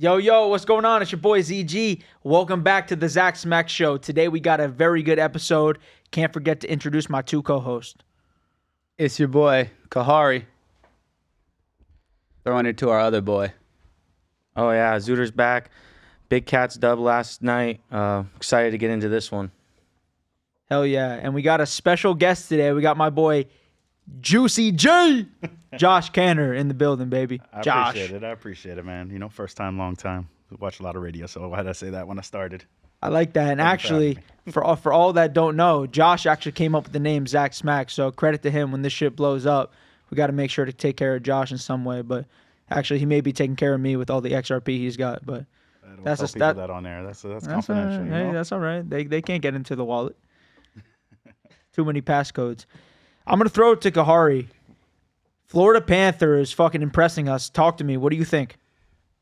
Yo, what's going on? It's your boy ZG. Welcome back to the Zach Smackz Show. Today we got a very good episode. Can't forget to introduce my two co-hosts. It's your boy, Kahari. Throwing it to our other boy. Oh, yeah, Zooters back. Big Cats dub last night. Excited to get into this one. Hell yeah. And we got a special guest today. We got my boy, Juicy J. Josh Canner in the building, baby. I appreciate it, man. You know, first time, long time. We watch a lot of radio, so why did I say that when I started? I like that. And actually, for all that don't know, Josh actually came up with the name Zach Smackz. So credit to him when this shit blows up. We got to make sure to take care of Josh in some way. But actually, he may be taking care of me with all the XRP he's got. But that's that on there. That's confidential. Hey, you know? that's all right. They can't get into the wallet. Too many passcodes. I'm gonna throw it to Kahari. Florida Panthers fucking impressing us. Talk to me. What do you think?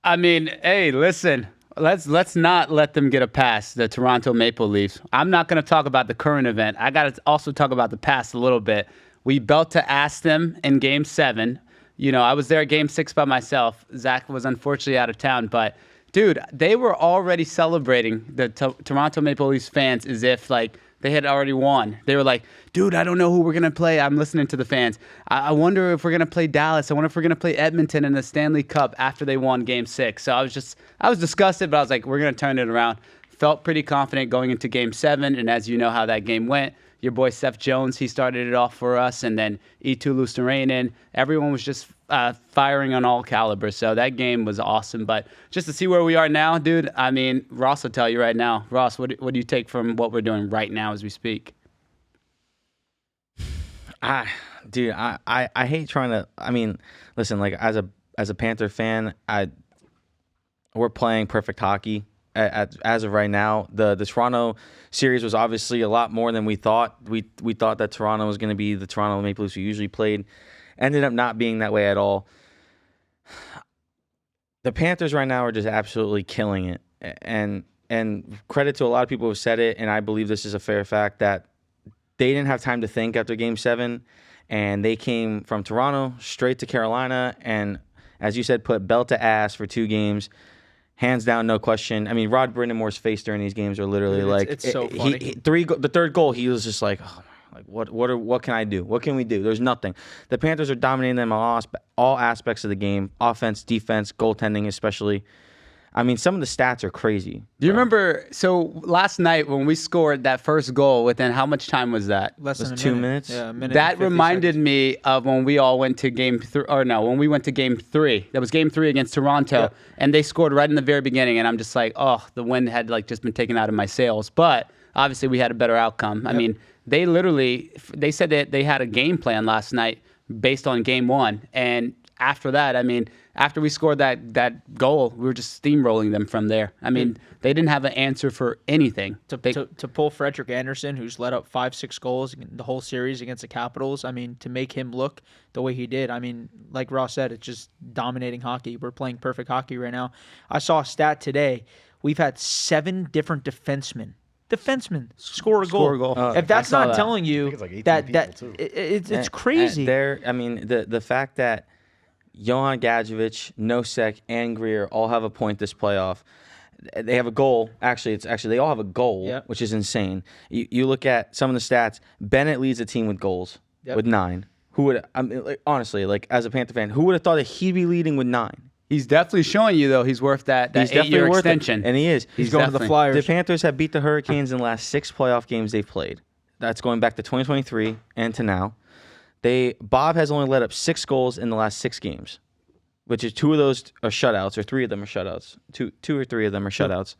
I mean, hey, listen. Let's not let them get a pass, the Toronto Maple Leafs. I'm not going to talk about the current event. I got to also talk about the past a little bit. We belt to ass them in Game 7. You know, I was there at Game 6 by myself. Zach was unfortunately out of town. But, dude, they were already celebrating, the Toronto Maple Leafs fans, as if, like, they had already won. They were like, dude, I don't know who we're going to play. I'm listening to the fans. I wonder if we're going to play Dallas. I wonder if we're going to play Edmonton in the Stanley Cup after they won Game 6. So I was disgusted, but I was like, we're going to turn it around. Felt pretty confident going into Game 7. And as you know how that game went, your boy Seth Jones, he started it off for us. And then Eetu Luostarinen. Everyone was just firing on all calibers. So that game was awesome. But just to see where we are now, dude, I mean, Ross will tell you right now. Ross, what do you take from what we're doing right now as we speak? I hate trying to. I mean, listen, like as a Panther fan, we're playing perfect hockey as of right now. The Toronto series was obviously a lot more than we thought. We thought that Toronto was going to be the Toronto Maple Leafs we usually played. Ended up not being that way at all. The Panthers right now are just absolutely killing it, and credit to a lot of people who have said it, and I believe this is a fair fact, that they didn't have time to think after Game 7, and they came from Toronto straight to Carolina, and as you said, put belt to ass for 2 games. Hands down, no question. I mean, Rod Brind'Amour's face during these games are literally it's so funny. The third goal, he was just like, oh, like what can I do? What can we do? There's nothing. The Panthers are dominating them on all aspects of the game: offense, defense, goaltending, especially. I mean, some of the stats are crazy. Do you remember? So last night when we scored that first goal, within how much time was that? Less than 2 minutes. Yeah, a minute. That reminded me of when we all went to Game 3. Or no, when we went to Game 3. That was Game 3 against Toronto, and they scored right in the very beginning. And I'm just like, oh, the wind had like just been taken out of my sails. But obviously, we had a better outcome. Yep. I mean, they said that they had a game plan last night based on Game 1, and after that, I mean, after we scored that goal, we were just steamrolling them from there. I mean, they didn't have an answer for anything. To pull Frederik Andersen, who's let up 5-6 goals the whole series against the Capitals, I mean, to make him look the way he did, I mean, like Ross said, it's just dominating hockey. We're playing perfect hockey right now. I saw a stat today. We've had 7 different defensemen score a goal. If that's not telling you like that it's crazy. The fact that Johan Gadjevich, Nosek, and Greer all have a point this playoff. They have a goal. Actually, they all have a goal, which is insane. You look at some of the stats. Bennett leads the team with goals with 9. Who would? I mean, like, honestly, like as a Panther fan, who would have thought that he'd be leading with 9? He's definitely showing you, though, he's worth that 8-year extension. And he is. He's going to the Flyers. The Panthers have beat the Hurricanes in the last 6 playoff games they've played. That's going back to 2023 and to now. Bob has only let up 6 goals in the last 6 games, which is 2 of those are shutouts, or 3 of them are shutouts. 2 or 3 of them are shutouts.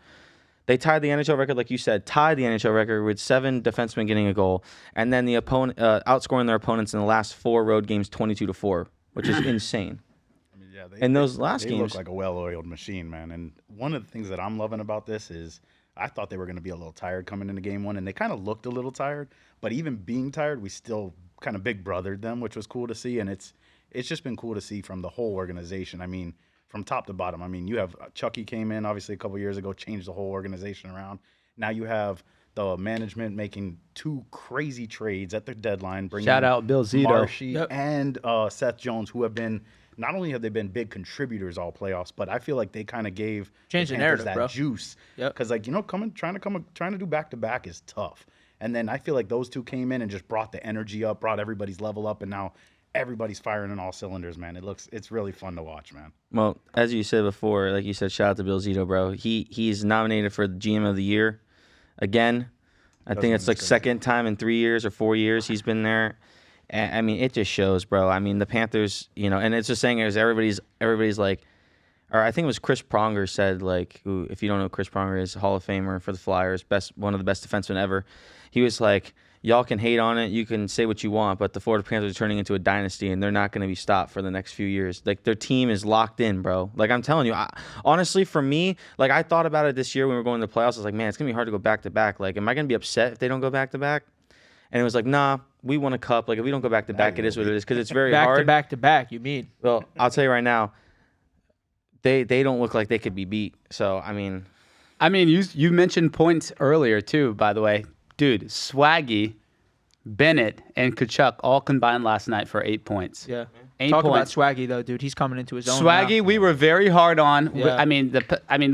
They tied the NHL record, like you said, with 7 defensemen getting a goal, and then the opponent outscoring their opponents in the last 4 road games 22-4, which is insane. I mean, yeah, in those last games, look like a well-oiled machine, man. And one of the things that I'm loving about this is I thought they were going to be a little tired coming into Game 1, and they kind of looked a little tired. But even being tired, we still kind of big brothered them, which was cool to see. And it's just been cool to see from the whole organization. I mean, from top to bottom. I mean, you have Chucky came in, obviously, a couple years ago, changed the whole organization around. Now you have the management making 2 crazy trades at the deadline. Shout out Bill Zito. Marshy and Seth Jones, who have been not only have they been big contributors all playoffs, but I feel like they kind of gave Changed the Panthers narrative, that bro. juice. Yep. Because like trying to do back to back is tough. And then I feel like those two came in and just brought the energy up, brought everybody's level up, and now everybody's firing on all cylinders, man. It's really fun to watch, man. Well, as you said before, like you said, shout out to Bill Zito, bro. He's nominated for the GM of the year again. I think it's like second time in 3 years or 4 years he's been there. And, I mean, it just shows, bro. I mean, the Panthers, and it's just saying is everybody's like, or I think it was Chris Pronger said, like, who, if you don't know who Chris Pronger is, Hall of Famer for the Flyers, one of the best defensemen ever. He was like, y'all can hate on it, you can say what you want, but the Florida Panthers are turning into a dynasty, and they're not going to be stopped for the next few years. Like, their team is locked in, bro. Like, I'm telling you, honestly, for me, like, I thought about it this year when we were going to the playoffs. I was like, man, it's going to be hard to go back-to-back. Like, am I going to be upset if they don't go back-to-back? And it was like, nah, we won a cup. Like, if we don't go back-to-back, it is what it is, because it's very hard. Back-to-back, you mean? Well, I'll tell you right now, they don't look like they could be beat. So, I mean, you mentioned points earlier, too, by the way. Dude, Swaggy, Bennett, and Kachuk all combined last night for 8 points. Yeah. 8 Talk points. about Swaggy, though, dude. He's coming into his own Swaggy, now. we were very hard on. Yeah. I mean,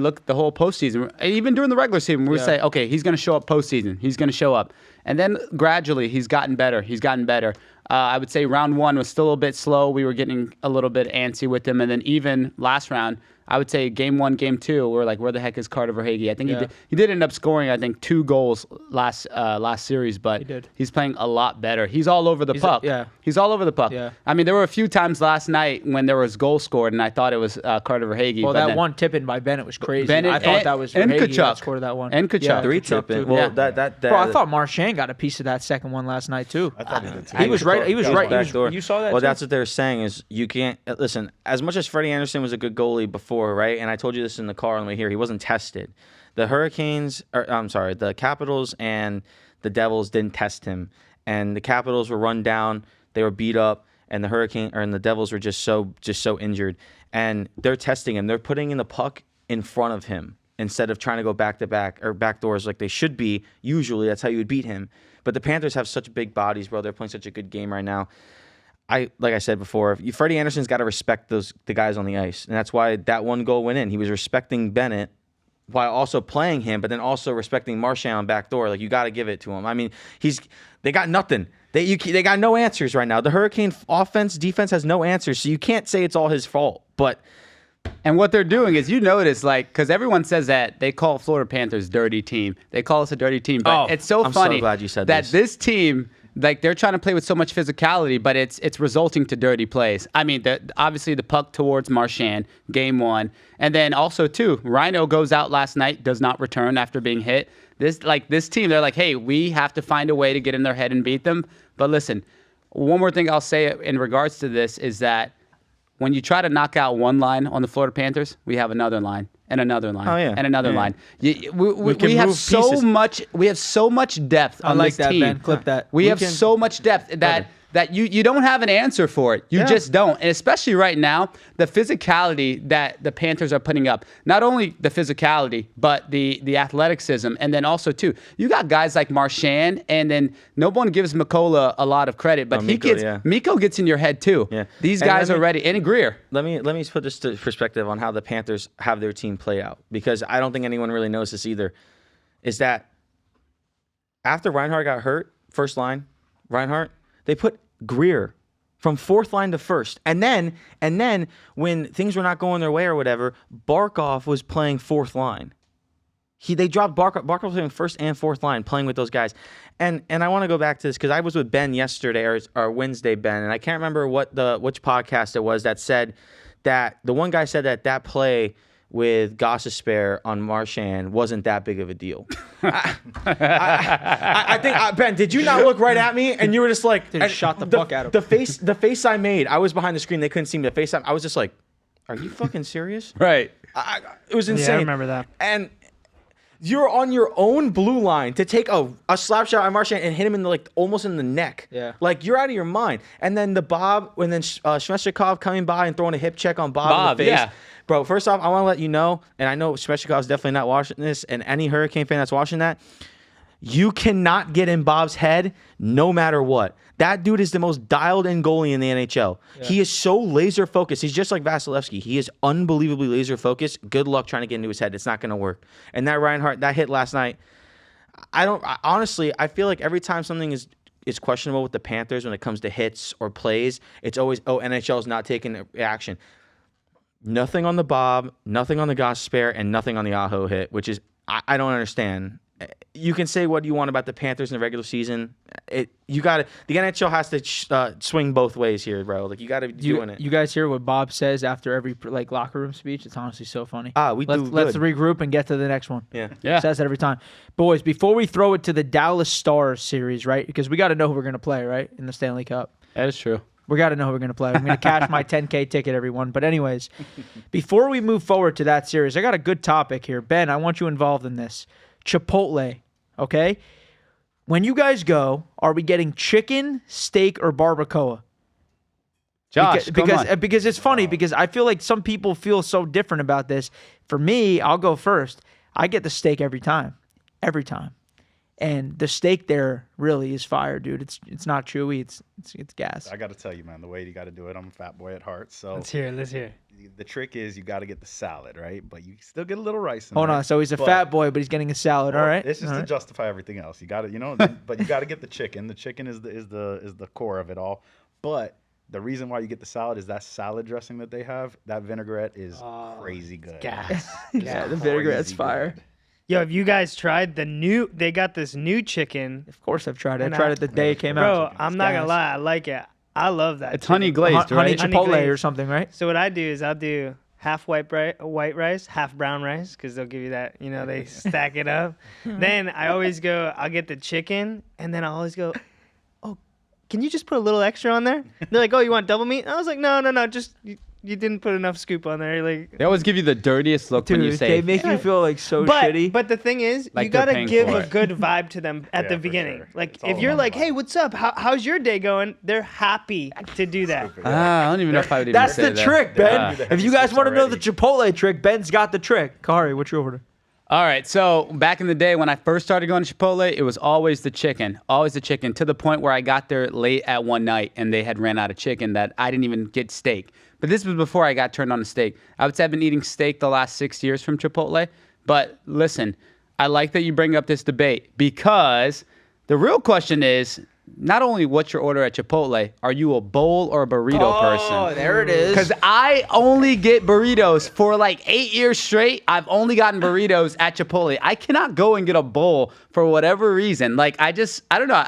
look, the whole postseason, even during the regular season, we would say, okay, he's going to show up postseason. He's going to show up. And then gradually, he's gotten better. I would say round one was still a bit slow. We were getting a little bit antsy with him. And then even last round, I would say game one, game two, we're like, where the heck is Carter Verhaeghe? I think he did end up scoring, I think, 2 goals last series, but he's playing a lot better. He's all over the puck. He's all over the puck. Yeah. I mean, there were a few times last night when there was goals scored, and I thought it was Carter Verhaeghe. Well, that one tip-in by Bennett was crazy. Bennett I thought that was and Verhaeghe Kachuk. that scored that one. And Kachuk. Yeah, 3 Kachuk, tip-in. too. Well, Yeah. that Bro, I thought Marchand got a piece of that second one last night, too. I thought he did too. He was right. He was right. backdoor. You saw that, Well, too? that's what they're saying is you can't listen. As much as Freddie Anderson was a good goalie before, right? And I told you this in the car on the way here. He wasn't tested. The the Capitals and the Devils didn't test him, and the Capitals were run down. They were beat up, and the Devils were just so injured. And they're testing him. They're putting in the puck in front of him instead of trying to go back to back or back doors like they should be. Usually, that's how you would beat him. But the Panthers have such big bodies, bro. They're playing such a good game right now. Like I said before, Freddie Anderson's got to respect the guys on the ice, and that's why that one goal went in. He was respecting Bennett while also playing him, but then also respecting Marchand on backdoor. Like, you got to give it to him. I mean, they got nothing. They got no answers right now. The Hurricane defense has no answers, so you can't say it's all his fault. And what they're doing is, you notice, like, because everyone says that they call Florida Panthers dirty team. They call us a dirty team, but it's so funny so glad you said that this team. Like, they're trying to play with so much physicality, but it's resulting to dirty plays. I mean, obviously the puck towards Marchand, game one. And then also, too, Rhino goes out last night, does not return after being hit. This team, they're like, hey, we have to find a way to get in their head and beat them. But listen, one more thing I'll say in regards to this is that when you try to knock out one line on the Florida Panthers, we have another line. And another line, and another line. We have so much. We have so much depth on this team. Ben. Clip that. We have so much depth that you don't have an answer for it. You just don't. And especially right now, the physicality that the Panthers are putting up. Not only the physicality, but the athleticism. And then also, too, you got guys like Marchand, and then no one gives Mikola a lot of credit, but Mikko gets in your head, too. Yeah. These guys are ready. And Greer. Let me put this to perspective on how the Panthers have their team play out, because I don't think anyone really knows this either, is that after Reinhart got hurt, first line, they put Greer from fourth line to first. And then when things were not going their way or whatever, Barkov was playing fourth line. They dropped Barkov was playing first and fourth line, playing with those guys. And I want to go back to this because I was with Ben yesterday, or Wednesday, Ben, and I can't remember which podcast it was that said that the one guy said that play with Gossespierre on Marchand wasn't that big of a deal. I think, Ben, did you not look right at me? And you were just like... shot the puck out of him. The face I made, I was behind the screen. They couldn't see me. The face I was just like, are you fucking serious? Right. It was insane. Yeah, I remember that. And you're on your own blue line to take a slap shot on Marchand and hit him almost in the neck. Yeah. Like, you're out of your mind. And then Svechnikov coming by and throwing a hip check on Bob in the face. Yeah. Bro, first off, I want to let you know, and I know Svechnikov's definitely not watching this, and any Hurricane fan that's watching that, You cannot get in Bob's head no matter what. That dude is the most dialed-in goalie in the NHL. Yeah. He is so laser-focused. He's just like Vasilevsky. He is unbelievably laser-focused. Good luck trying to get into his head. It's not going to work. And that Reinhart, that hit last night, honestly, I feel like every time something is questionable with the Panthers when it comes to hits or plays, it's always, NHL is not taking action. Nothing on the Bob, nothing on the Goss spare, and nothing on the Aho hit, which is, I don't understand. You can say what you want about the Panthers in the regular season. The NHL has to swing both ways here, bro. Like, you got to be doing it. You guys hear what Bob says after every locker room speech? It's honestly so funny. Let's regroup and get to the next one. Yeah. Says it every time. Boys, before we throw it to the Dallas Stars series, right? Because we got to know who we're going to play, right? In the Stanley Cup. That is true. We got to know who we're going to play. I'm going to cash my 10K ticket, everyone. But anyways, before we move forward to that series, I got a good topic here. Ben, I want you involved in this. Chipotle, okay? When you guys go, are we getting chicken, steak, or barbacoa? Josh, because it's funny because I feel like some people feel so different about this. For me, I'll go first. I get the steak every time. Every time. And the steak there really is fire, dude. It's not chewy. It's gas. I got to tell you, man, the way you got to do it. I'm a fat boy at heart, so let's hear it. The trick is you got to get the salad, right? But you still get a little rice in Hold there. on. So he's a fat boy, but he's getting a salad. All right. It's just to justify everything else. You got to, but you got to get the chicken. The chicken is the core of it all. But the reason why you get the salad is that salad dressing that they have. That vinaigrette is crazy good. Gas. Yeah, the vinaigrette's fire. Good. Yo, have you guys tried they got this new chicken. Of course I've tried it. I tried it the day it came out. Bro, I'm not going to lie. I like it. I love that. It's honey glazed, right? Honey Chipotle or something, right? So what I do is I'll do half white rice, half brown rice, because they'll give you that, they stack it up. Then I'll get the chicken, and then I'll always go, oh, can you just put a little extra on there? They're like, oh, you want double meat? I was like, no, just... You didn't put enough scoop on there. They always give you the dirtiest look when you say. They make you feel so shitty. But the thing is, like you gotta give a it. good vibe to them at the beginning. Sure. Like if you're like, "Hey, what's up? How's your day going?" They're happy to do that. I don't even know if I would even That's say the trick, Ben. Yeah. If you guys want to know the Chipotle trick, Ben's got the trick. Kahari, what's your order? All right, so back in the day when I first started going to Chipotle, it was always the chicken, to the point where I got there late at one night and they had ran out of chicken that I didn't even get steak. But this was before I got turned on to steak. I would say I've been eating steak the last 6 years from Chipotle. But listen, I like that you bring up this debate because the real question is not only what's your order at Chipotle, are you a bowl or a burrito person? Oh, there it is. Because I only get burritos for 8 years straight. I've only gotten burritos at Chipotle. I cannot go and get a bowl for whatever reason. I don't know.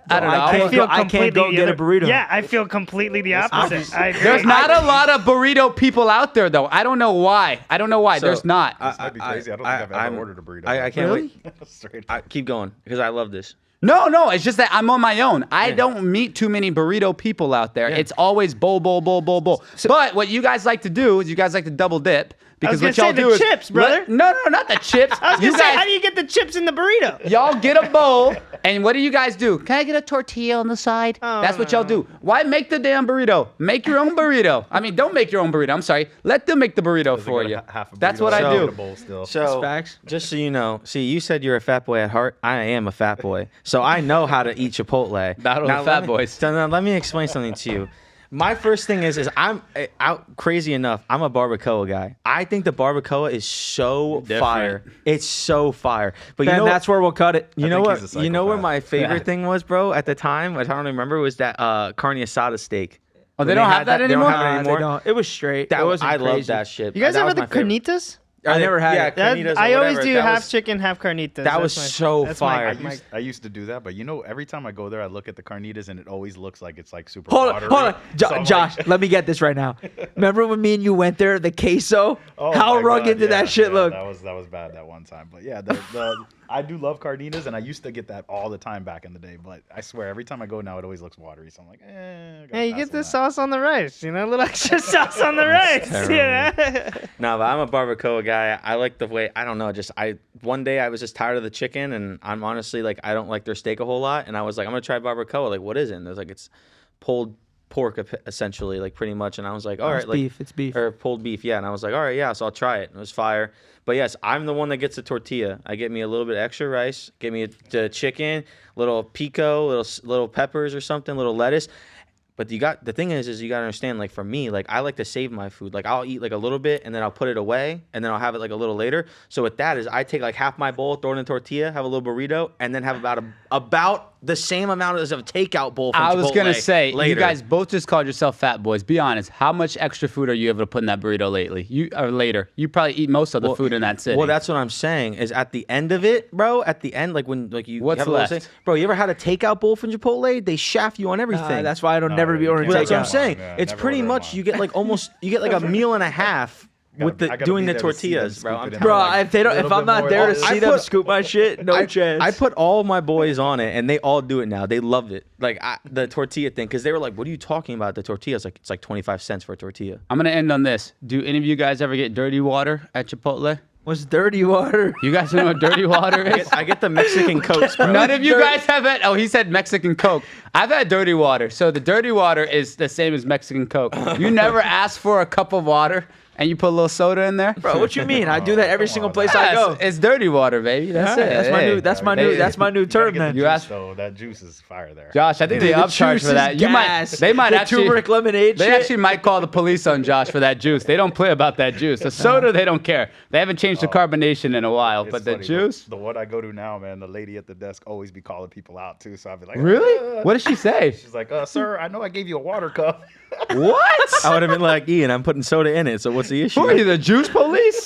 I don't know. I can't go get a burrito. Yeah, I feel completely the opposite. There's not a lot of burrito people out there, though. I don't know why. So, There's not. This might be crazy. I don't think I've ever ordered a burrito. I can't wait. Straight Keep going because I love this. No. It's just that I'm on my own. I don't meet too many burrito people out there. Yeah. It's always bowl. But what you guys like to do is you guys like to double dip. Because what y'all do is chips, brother. No, not the chips. I was gonna say, how do you get the chips in the burrito? Y'all get a bowl, and what do you guys do? Can I get a tortilla on the side? That's what y'all do. Why make the damn burrito? Make your own burrito. I mean, don't make your own burrito. I'm sorry. Let them make the burrito for you. That's what I do. So, facts. Just so you know, you said you're a fat boy at heart. I am a fat boy, so I know how to eat Chipotle. Battle of fat boys. So now let me explain something to you. My first thing is I'm out crazy enough. I'm a barbacoa guy. I think the barbacoa is so fire. It's so fire. But Ben, that's where we'll cut it. You know what? You know what my favorite thing was, bro? At the time, I don't remember, was that carne asada steak. Oh, they don't have that anymore? They don't have it anymore. They don't. It was straight. I love that shit. You guys That ever was the my favorite. carnitas? I never had it. carnitas or I always whatever. do That half was- chicken, half carnitas. That was That's so that's fire. I used to do that, but every time I go there, I look at the carnitas and it always looks like it's super Hold watery. on. So I'm Josh, like- let me get this right now. Remember when me and you went there, the queso? Oh How my rugged God, did that shit look? That was bad that one time. But yeah, I do love carnitas, and I used to get that all the time back in the day. But I swear, every time I go now, it always looks watery. So I'm like, Hey, you get the sauce on the rice, a little extra sauce on the rice. No, but I'm a barbacoa guy. I like the way, I don't know, one day I was just tired of the chicken, and I'm honestly I don't like their steak a whole lot, and I was like, I'm gonna try barbacoa. What is it? And there's it's pulled pork essentially, like pretty much. And I was like, all Oh, right, it's like beef. It's beef. or pulled beef, yeah. And I was like, all right, yeah, so I'll try it. It was fire. But yes, I'm the one that gets the tortilla. I get me a little bit extra rice, get me the chicken, little pico, little peppers or something, little lettuce. But the thing is you gotta understand, like for me, like I like to save my food. Like I'll eat like a little bit and then I'll put it away and then I'll have it like a little later. So with that is I take like half my bowl, throw it in a tortilla, have a little burrito, and then have about the same amount as a takeout bowl from I was gonna Chipotle say, later. you guys both just called yourself fat boys. Be honest. How much extra food are you able to put in that burrito lately? Later. You probably eat most of the food in that city. Well, that's what I'm saying. Is at the end of it, bro. At the end, like when like you What's have a little left? thing- bro. You ever had a takeout bowl from Chipotle? They shaft you on everything. That's why I don't never be ordering you Well, can't that's what I'm takeout. saying. Yeah, It's never pretty order much mine. you get like a meal and a half with I gotta doing be the there to see them tortillas, bro. scoop I'm it in. telling Bro, you. if they don't, if Little I'm bit not more there to lettuce. see them scoop my shit, no chance. I put all of my boys on it, and they all do it now. They loved it, like the tortilla thing, because they were like, "What are you talking about? The tortilla?" It's like 25 cents for a tortilla. I'm gonna end on this. Do any of you guys ever get dirty water at Chipotle? What's dirty water? You guys know what dirty water is? I get the Mexican Cokes, bro. None of you guys have it. Oh, he said Mexican Coke. I've had dirty water. So the dirty water is the same as Mexican Coke. You never ask for a cup of water and you put a little soda in there? Bro, what you mean? I do that every come single on, place Yes, I go. it's dirty water, baby. That's Alright, it. that's my Hey. new. That's my Hey. new. That's my new You gotta term, get man. the You juice, asked- though. That juice is fire there. Josh, I think they The upcharge juice for that. is You gas. might. They might The actually. turmeric lemonade They shit. actually might call the police on Josh for that juice. They don't play about that juice. The soda, they don't care. They haven't changed the carbonation in a while, It's but the funny, juice. The one I go to now, man, the lady at the desk always be calling people out too. So I'll be like, Really? What did she say? She's like, sir, I know I gave you a water cup. What? I would have been like, Ian, I'm putting soda in it. So what's the issue? Who are you, the juice police?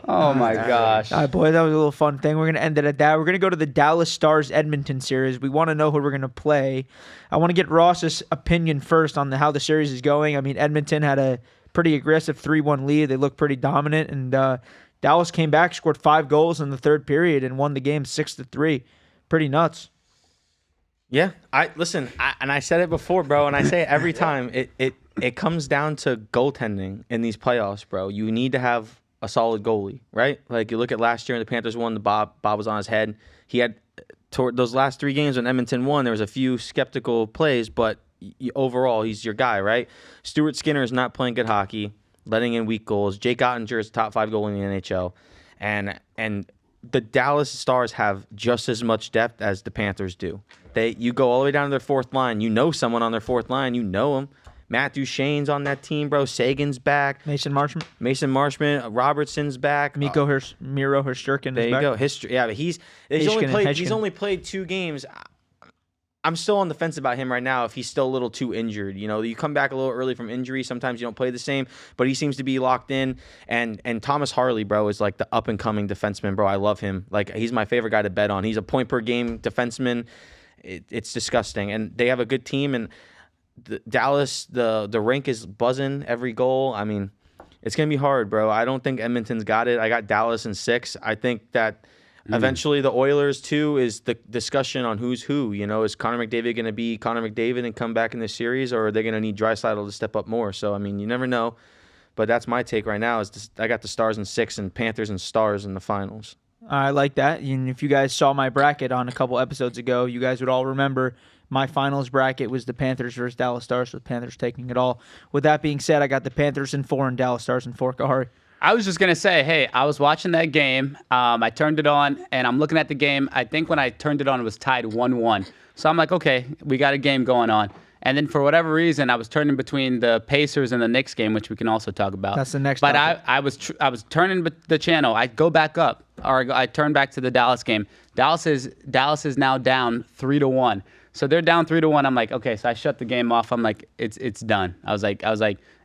Oh my gosh. All right, boy, that was a little fun thing. We're going to end it at that. We're going to go to the Dallas Stars Edmonton series. We want to know who we're going to play. I want to get Ross's opinion first on how the series is going. I mean, Edmonton had a pretty aggressive 3-1 lead. They looked pretty dominant, and Dallas came back, scored 5 goals in the third period, and won the game 6-3. Pretty nuts. Yeah, I said it before, bro, and I say it every time. It comes down to goaltending in these playoffs, bro. You need to have a solid goalie, right? Like you look at last year, the Panthers won. Bob was on his head. He had toward those last 3 games when Edmonton won. There was a few skeptical plays, but overall, he's your guy, right? Stuart Skinner is not playing good hockey, letting in weak goals. Jake Ottinger is top 5 goalie in the NHL, and the Dallas Stars have just as much depth as the Panthers do. You go all the way down to their fourth line. You know someone on their fourth line. You know him. Matthew Shane's on that team, bro. Sagan's back. Mason Marshman, Robertson's back. Miro Hershturkin There is you back. go. History. Yeah, but he's only played 2 games. I'm still on the fence about him right now if he's still a little too injured. You know, you come back a little early from injury. Sometimes you don't play the same, but he seems to be locked in. And Thomas Harley, bro, is like the up-and-coming defenseman, bro. I love him. Like, he's my favorite guy to bet on. He's a point-per-game defenseman. It's disgusting. And they have a good team. And Dallas, the rink is buzzing every goal. I mean, it's going to be hard, bro. I don't think Edmonton's got it. I got Dallas in 6. I think that eventually the Oilers, too, is the discussion on who's who. You know, is Connor McDavid going to be Connor McDavid and come back in this series, or are they going to need Draisaitl to step up more? So, I mean, you never know. But that's my take right now. I got the Stars in 6 and Panthers and Stars in the finals. I like that. And if you guys saw my bracket on a couple episodes ago, you guys would all remember my finals bracket was the Panthers versus Dallas Stars, with Panthers taking it all. With that being said, I got the Panthers in 4 and Dallas Stars in 4. Kahari. I was just going to say, hey, I was watching that game. I turned it on, and I'm looking at the game. I think when I turned it on, it was tied 1-1. So I'm like, okay, we got a game going on. And then for whatever reason, I was turning between the Pacers and the Knicks game, which we can also talk about. That's the next But topic. I was turning the channel. I go back up, or I turn back to the Dallas game. Dallas is now down 3-1. So they're down 3-1. I'm like, okay, so I shut the game off. I'm like, it's done. I was like,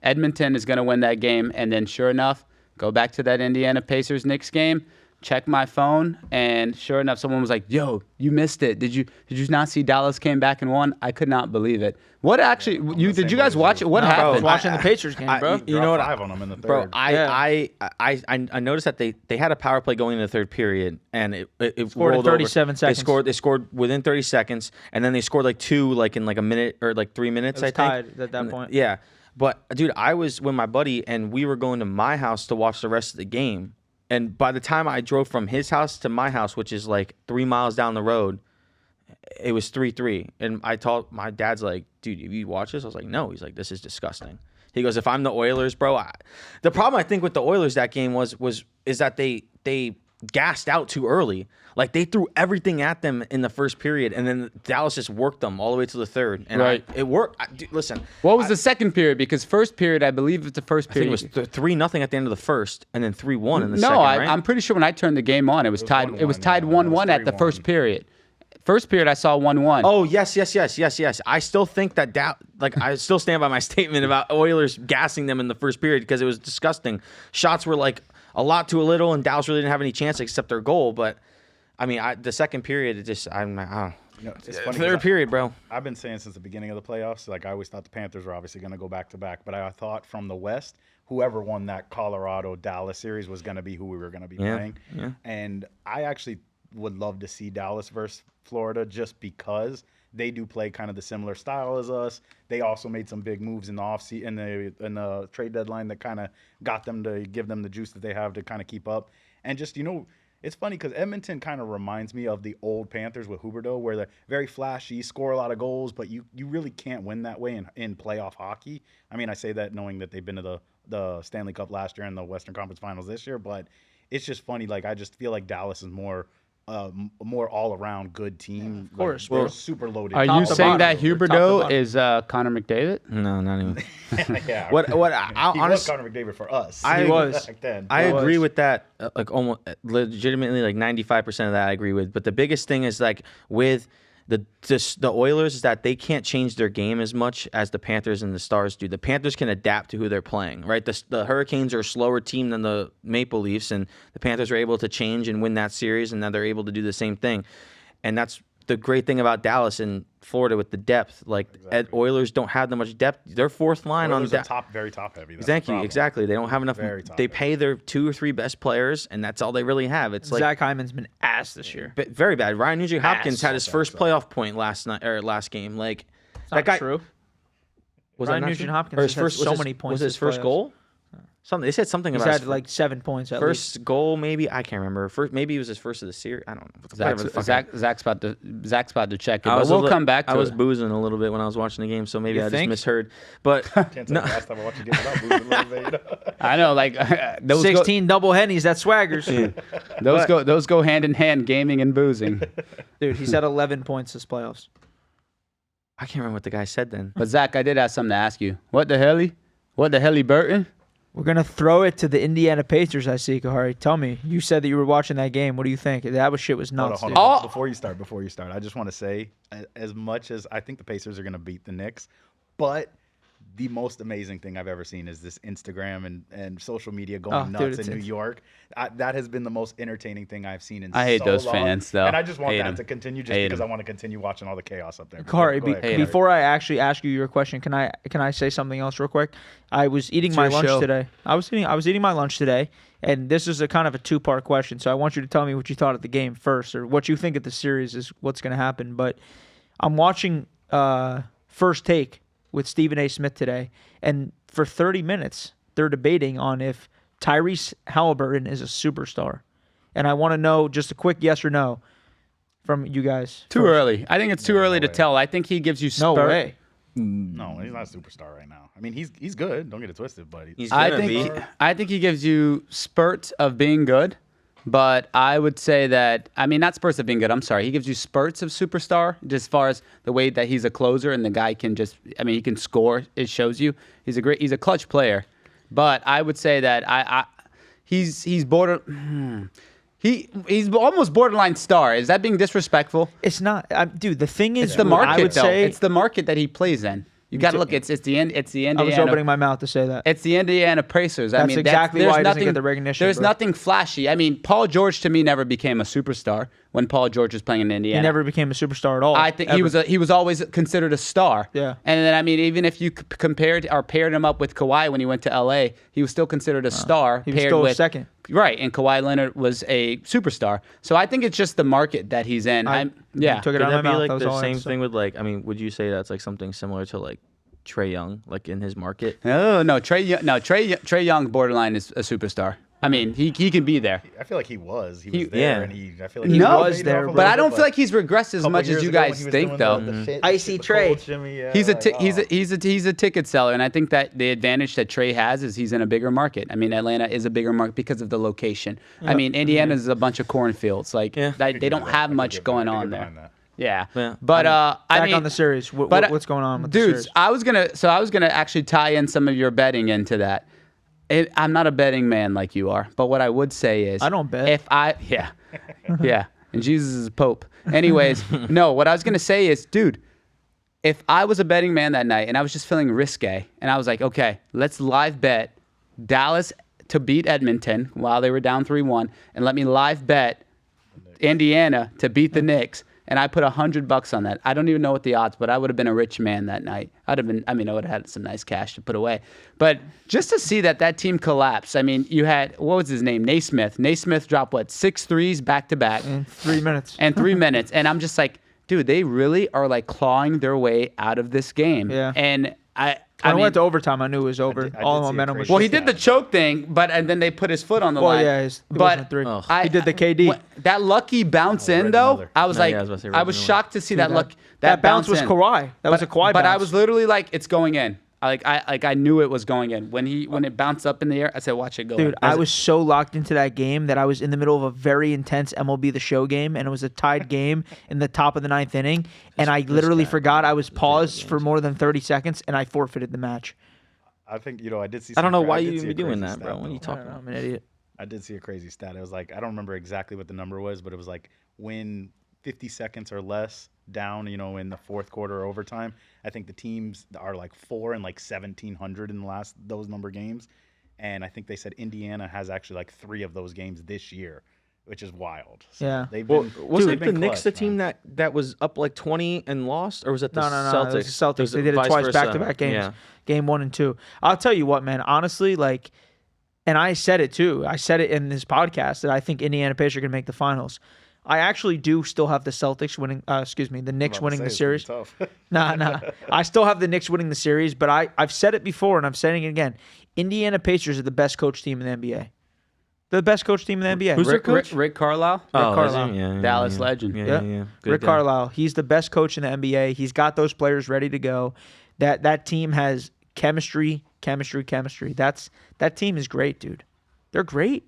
Edmonton is gonna win that game. And then sure enough, go back to that Indiana Pacers Knicks game. Check my phone, and sure enough, someone was like, "Yo, you missed it. Did you not see Dallas came back and won?" I could not believe it. What actually? Did you guys watch it? What I was happened? watching the Pacers game, bro. You know what? 5 on them in the third. Bro, I noticed that they had a power play going in the third period, and it Scored in rolled over. 37 seconds. They scored within 30 seconds, and then they scored like 2 in like a minute or like 3 minutes. It was I think tied at that point. Yeah, but dude, I was with my buddy, and we were going to my house to watch the rest of the game. And by the time I drove from his house to my house, which is like 3 miles down the road, it was 3-3. And I told my dad's like, dude, have you watched this? I was like, no. He's like, this is disgusting. He goes, if I'm the Oilers, bro, the problem I think with the Oilers that game is that they gassed out too early. Like they threw everything at them in the first period, and then Dallas just worked them all the way to the third. And Right. it worked. Dude, listen, What was the second period? Because first period, I believe it's the first I think period. it was 3-0 at the end of the first, and then 3-1 in the No, second. Right? I'm pretty sure when I turned the game on, it was tied. It was 1-1, tied yeah. 1-1 at the 3-1. first period. First period, I saw 1-1. Oh yes. I still think that I still stand by my statement about Oilers gassing them in the first period because it was disgusting. Shots were like a lot to a little, and Dallas really didn't have any chance except their goal. But I mean, the second period, it just I don't know. You know, it's funny 'cause Third period, bro. I've been saying since the beginning of the playoffs, like I always thought the Panthers were obviously going to go back to back, but I thought from the West, whoever won that Colorado Dallas series was going to be who we were going to be playing. Yeah. And I actually would love to see Dallas versus Florida just because they do play kind of the similar style as us. They also made some big moves in the in the trade deadline that kind of got them to give them the juice that they have to kind of keep up. And just, it's funny because Edmonton kind of reminds me of the old Panthers with Huberdeau, where they're very flashy, score a lot of goals, but you really can't win that way in playoff hockey. I mean, I say that knowing that they've been to the Stanley Cup last year and the Western Conference Finals this year, but it's just funny. Like, I just feel like Dallas is more all-around good team. Of course, Like, bro. they're super loaded. Are Top you to saying that bottom. Top to Huberdeau bottom. is Connor McDavid? No, not even. Yeah. What? he was Honestly, Connor McDavid for us. I was. back then. I was. agree with that. Like almost legitimately, like 95% of that I agree with. But the biggest thing is like with the Oilers is that they can't change their game as much as the Panthers and the Stars do. The Panthers can adapt to who they're playing, right? The Hurricanes are a slower team than the Maple Leafs, and the Panthers are able to change and win that series, and now they're able to do the same thing. And that's the great thing about Dallas and Florida with the depth. Like Oilers don't have that much depth. Their fourth line Oilers on are very top heavy. That's Thank the you. problem. Exactly. They don't have enough. Very top They heavy. pay their 2 or 3 best players, and that's all they really have. It's like Zach Hyman's been ass this year. very bad. Ryan Nugent Hopkins had his Ass. first playoff point last night or last game. Like It's that not guy. true. Was Ryan that not Nugent true? Hopkins Or his has had first so was many his, points Was his this first playoffs. goal? Something they said something He's about had his like 7 points at least. first goal. Maybe I can't remember. Maybe it was his first of the series. I don't know. Whatever the fuck. Zach's about to check it, I but was we'll come back to I was it. boozing a little bit when I was watching the game, so maybe You I think? just misheard. But Can't say the last time I watched you get without moving a little bit. I know, like those 16 double hennies. That's swaggers. those go hand in hand, gaming and boozing. Dude, he's had 11 points this playoffs. I can't remember what the guy said then. But Zach, I did have something to ask you. What the hell, Burton? We're going to throw it to the Indiana Pacers, I see, Kahari. Tell me, you said that you were watching that game. What do you think? That shit was nuts, Hold dude. on. Oh. Before you start, I just want to say, as much as I think the Pacers are going to beat the Knicks, but the most amazing thing I've ever seen is this Instagram and social media going Oh, dude, nuts it's in New York. That has been the most entertaining thing I've seen in I hate so those long. fans, though. And I just want Hate that 'em. to continue just Hate because 'em. I want to continue watching all the chaos up there. Kahari, Go ahead, Kahari. before I actually ask you your question, can I say something else real quick? I was eating my your lunch show. today. I was eating my lunch today, and this is a kind of a 2-part question. So I want you to tell me what you thought of the game first, or what you think of the series is what's going to happen. But I'm watching First Take with Stephen A. Smith today, and for 30 minutes they're debating on if Tyrese Halliburton is a superstar, and I want to know just a quick yes or no from you guys. Too first. early. I think it's too early to way. tell. I think he gives you No spurt. way. No, he's not a superstar right now. I mean, he's good. Don't get it twisted, but He's I gonna think be. I think he gives you spurts of being good, but I would say that not spurts of being good. I'm sorry. He gives you spurts of superstar, just as far as the way that he's a closer and the guy can just he can score. It shows you he's a clutch player. But I would say that he's he's almost borderline star. Is that being disrespectful? It's not, dude. The thing is, It's the I market would though. say It's the market that he plays in. You got to look. It's the end. It's the I Indiana. was opening my mouth to say that. It's the Indiana Pacers. That's exactly there's why he doesn't nothing, get the recognition, There's bro. nothing flashy. I mean, Paul George to me never became a superstar when Paul George was playing in Indiana. He never became a superstar at all. I think ever. he was always considered a star. Yeah. And then even if you compared or paired him up with Kawhi when he went to LA, he was still considered a star. He was paired still with, second. Right, and Kawhi Leonard was a superstar. So I think it's just the market that he's in. You took it Could out of my that be mouth. like That was the all I had same to say. thing with would you say that's like something similar to like Trae Young, like in his market? No, Trey Young borderline is a superstar. I mean, he can be there. I feel like he was. He was He- there, yeah. and I feel like He was was fading there, off a but But little I don't bit, feel like he's regressed as couple much as years you ago when guys he was think, doing though. the fit- Icy the Trey. cold shimmy, yeah, He's a like, he's a ticket seller, and I think that the advantage that Trey has is he's in a bigger market. I mean, Atlanta is a bigger market because of the location. I mean, Indiana is a bunch of cornfields. Like Yeah. they don't have much going on there. Yeah. Yeah. But I Back mean, on the series. What's going on with the dudes, series? I was gonna actually tie in some of your betting into that. I'm not a betting man like you are, but what I would say is I don't bet. yeah, and Jesus is Pope. Anyways, no, what I was gonna say is, dude, if I was a betting man that night and I was just feeling risque, and I was like, okay, let's live bet Dallas to beat Edmonton while they were down 3-1, and let me live bet Indiana to beat the Knicks. And I put $100 on that. I don't even know what the odds, but I would have been a rich man that night. I would have had some nice cash to put away. But just to see that team collapse, I mean, you had, what was his name? Naismith. Naismith dropped, 6 threes back to back. In 3 minutes. And 3 minutes. And I'm just like, dude, they really are like clawing their way out of this game. Yeah. And I mean, went to overtime. I knew it was over. I All did the see a momentum was. crazy well, he did the choke thing, and then they put his foot on the Well, line. yeah, it but wasn't a three. Ugh. He did the KD. That lucky bounce in, Reggie though, Miller. I was No, like, yeah, I was about to say I Reggie was Miller. shocked to see that luck. That bounce was in. Kawhi. That was a Kawhi But I bounce. was literally like, it's going in. I knew it was going in. When it bounced up in the air, I said, watch it go in. Dude, I was so locked into that game that I was in the middle of a very intense MLB The Show game, and it was a tied game in the top of the 9th inning, and I literally forgot I was paused for more than 30 seconds, and I forfeited the match. I think I did see. I don't know some- why did you see be a doing crazy that, bro. stat, What are you though. talking I don't know, about? I'm an idiot. I did see a crazy stat. It was like I don't remember exactly what the number was, but it was like when 50 seconds or less down, in the fourth quarter or overtime. I think the teams are like 4 and like 1,700 in the last those number games, and I think they said Indiana has actually like 3 of those games this year, which is wild. So Yeah. they've Well, been. wasn't they've the been Knicks the clutch, team man. that was up like 20 and lost, or was it the No, Celtics? it was the Celtics. Was They did it vice twice versa? back-to-back games. Yeah. Game 1 and 2. I'll tell you what, man. Honestly, like, and I said it too. I said it in this podcast that I think Indiana Pacers are going to make the finals. I actually do still have the Celtics winning. The Knicks About to winning say, the it's gonna be series. tough. Nah. I still have the Knicks winning the series, but I've said it before and I'm saying it again. Indiana Pacers are the best coach team in the NBA. They're the best coach team in the NBA. Who's their coach? Rick Carlisle? Oh, Carlisle. is he? Yeah, Dallas yeah. legend. Yeah, Yeah. yeah. Good Rick guy. Carlisle. He's the best coach in the NBA. He's got those players ready to go. That team has chemistry. That team is great, dude. They're great.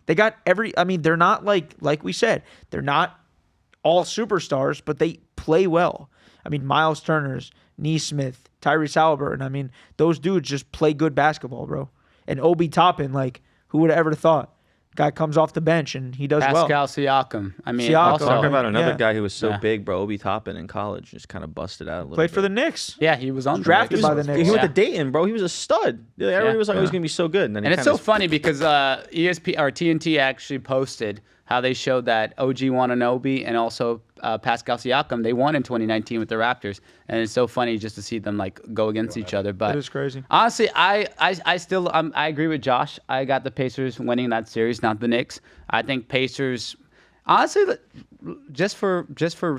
They got they're not like we said, they're not all superstars, but they play well. I mean, Miles Turner's, Neesmith, Tyrese Halliburton. I mean, those dudes just play good basketball, bro. And Obi Toppin, like, who would have ever thought? Guy comes off the bench and he does well. Pascal Siakam. I mean, Siakam. also, Talking about another Yeah. guy who was so Yeah. big, bro. Obi Toppin in college just kind of busted out a little Played bit. for the Knicks. yeah, he was on Drafted Knicks. by the Knicks. He went Yeah. to Dayton, bro. He was a stud. Everybody was like, "Oh, he's gonna be so good." And it's so funny because ESP or TNT actually posted how they showed that OG Wananobi and also Pascal Siakam, they won in 2019 with the Raptors, and it's so funny just to see them like go against each other. But It is crazy. honestly, I still I agree with Josh. I got the Pacers winning that series, not the Knicks. I think Pacers. Honestly, just for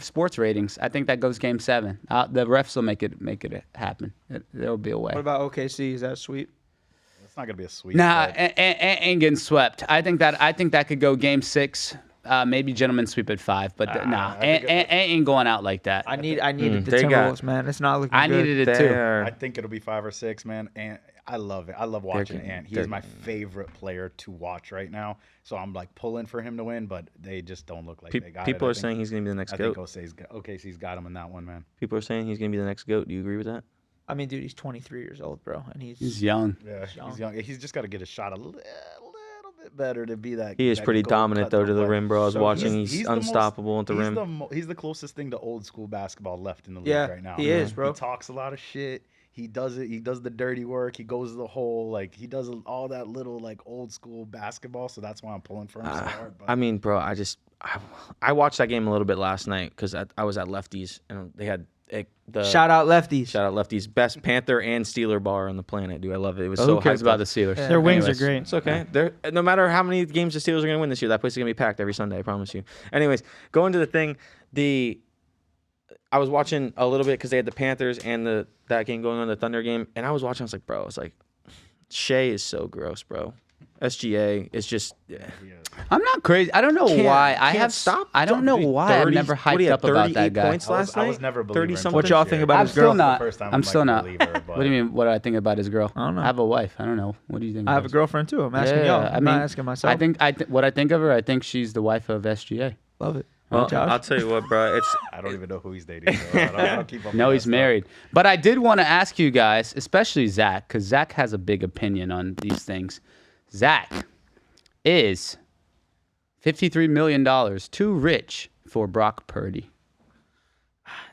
sports ratings, I think that goes Game 7. The refs will make it happen. There will be a way. What about OKC? Is that sweet? It's not gonna be a sweep. Nah, but ain't getting swept. I think that could go Game 6, maybe gentlemen sweep at 5, but nah, I think ain't going out like that. I needed the they got- Timberwolves, man. It's not looking I good. needed it too. I think it'll be 5 or 6, man. And I love it. I love watching Ant. He is my favorite player to watch right now. So I'm like pulling for him to win, but they just don't look like they got it. People I are think- saying he's gonna be the next I think goat. OKC's got him in that one, man. People are saying he's gonna be the next goat. Do you agree with that? I mean, dude, he's 23 years old, bro, and He's young. Yeah, he's young. He's just got to get a shot a little bit better to be that. He is that pretty gold dominant cut though to the player. rim, bro. I was So watching. He's the most- unstoppable at the he's rim. He's the closest thing to old school basketball left in the league Yeah, right now. he is, bro. He talks a lot of shit. He does it. He does the dirty work. He goes to the hole. Like he does all that little like old school basketball. So that's why I'm pulling for him so hard. But I mean, bro, I watched that game a little bit last night because I was at Lefties and they had the Shout out lefties. shout out Lefties best Panther and Steeler bar on the planet, dude. I love it. It was Who so cares hyped about up. the Steelers? Their wings Anyways. are great. It's okay. They're, no matter how many games the Steelers are going to win this year, that place is going to be packed every Sunday. I promise you. Anyways, going to the thing, I was watching a little bit because they had the Panthers and that game going on, the Thunder game, and I was watching. I was like, bro, it's like Shea is so gross, bro. SGA is just. I'm not crazy. I don't know why. I don't know why I've 30 never what do hyped you up have, about that 38 guy. points last night. I was never a believer 30 in something. What y'all think about I'm his still girl? not. First time I'm still not. believer, What do you mean? What do I think about his girl? I don't know. I have a wife. I don't know. What do you think? I have a about girlfriend too. I'm asking Yeah, y'all. I I'm mean, not asking myself. what I think of her. I think she's the wife of SGA. Love it. Well, Josh? I'll tell you what, bro. It's I don't even know who he's dating. So I don't keep up No, with he's that stuff. married. But I did want to ask you guys, especially Zach, because Zach has a big opinion on these things. Zach, is $53 million too rich for Brock Purdy?